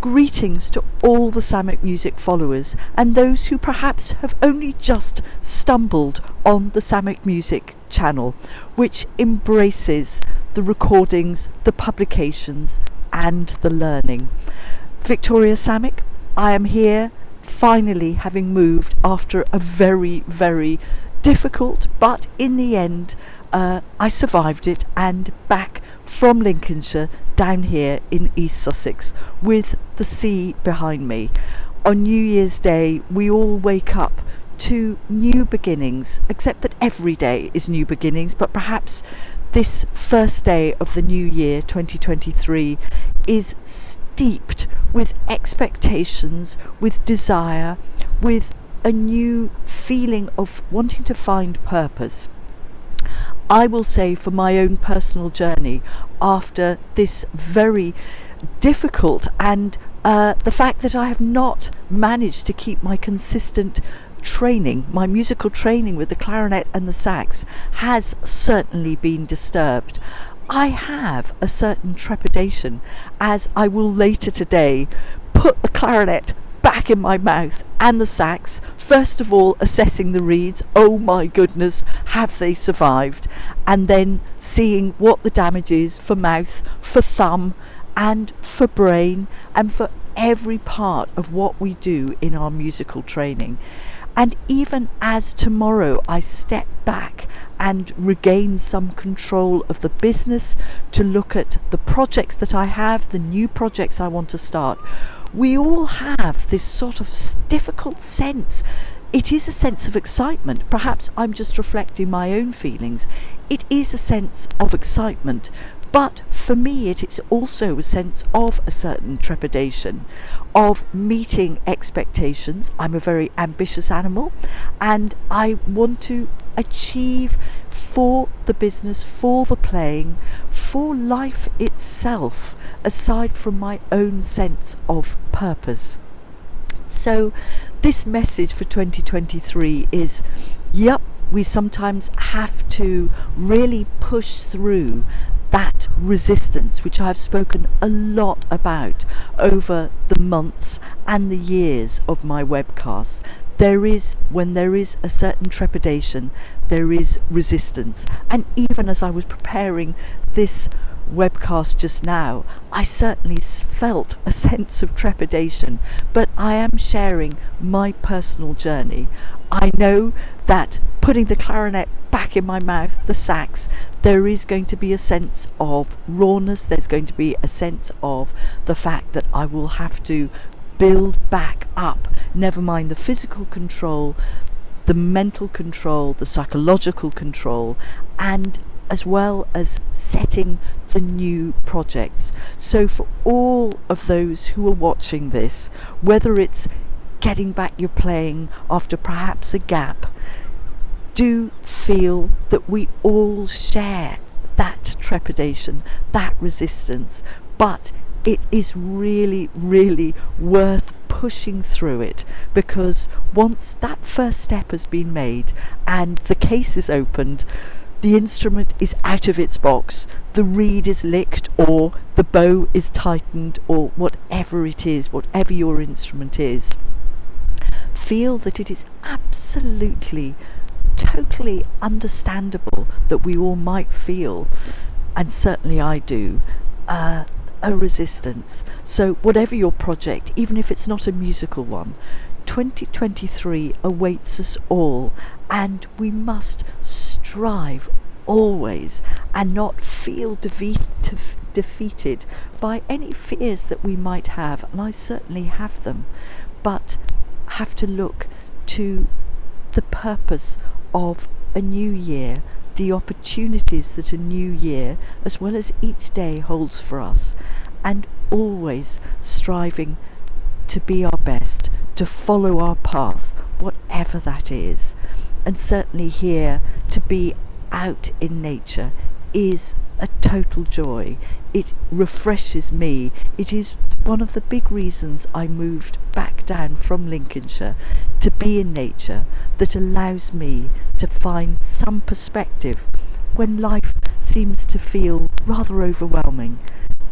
Greetings to all the Samick Music followers and those who perhaps have only just stumbled on the Samick Music channel, which embraces the recordings, the publications and the learning. Victoria Samick, I am here finally, having moved after a very, very difficult, but in the end I survived it, and back from Lincolnshire down here in East Sussex with the sea behind me. On New Year's Day we all wake up to new beginnings, except that every day is new beginnings, but perhaps this first day of the new year 2023 is steeped with expectations, with desire, with a new feeling of wanting to find purpose. I will say, for my own personal journey, after this very difficult and the fact that I have not managed to keep my consistent training, my musical training with the clarinet and the sax, has certainly been disturbed. I have a certain trepidation, as I will later today put the clarinet back in my mouth and the sax, first of all assessing the reeds, oh my goodness, have they survived, and then seeing what the damage is for mouth, for thumb and for brain and for every part of what we do in our musical training. And even as tomorrow I step back and regain some control of the business to look at the projects that I have, the new projects I want to start, we all have this sort of difficult sense. It is a sense of excitement. Perhaps I'm just reflecting my own feelings. It is a sense of excitement, but for me it is also a sense of a certain trepidation, of meeting expectations. I'm a very ambitious animal and I want to achieve for the business, for the playing, for life itself, aside from my own sense of purpose. So this message for 2023 is, yep, we sometimes have to really push through that resistance, which I've spoken a lot about over the months and the years of my webcasts. When there is a certain trepidation, there is resistance. And even as I was preparing this webcast just now, I certainly felt a sense of trepidation, but I am sharing my personal journey. I know that putting the clarinet back in my mouth, the sax, there is going to be a sense of rawness, there's going to be a sense of the fact that I will have to build back up, never mind the physical control, the mental control, the psychological control, and as well as setting the new projects. So for all of those who are watching this, whether it's getting back your playing after perhaps a gap, do feel that we all share that trepidation, that resistance, but it is really, really worth pushing through it, because once that first step has been made and the case is opened, the instrument is out of its box, the reed is licked or the bow is tightened or whatever it is, whatever your instrument is, feel that it is absolutely, totally understandable that we all might feel, and certainly I do, a resistance. So whatever your project, even if it's not a musical one, 2023 awaits us all, and we must strive always and not feel defeated by any fears that we might have, and I certainly have them, but have to look to the purpose of a new year, the opportunities that a new year, as well as each day, holds for us, and always striving to be our best, to follow our path, whatever that is. And certainly here, to be out in nature is a total joy. It refreshes me. It is one of the big reasons I moved back down from Lincolnshire, to be in nature, that allows me to find some perspective when life seems to feel rather overwhelming.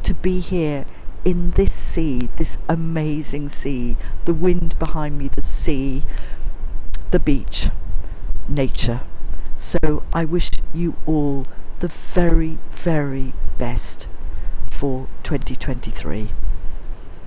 To be here in this sea, this amazing sea, the wind behind me, the sea, the beach, nature. So I wish you all the very, very best for 2023.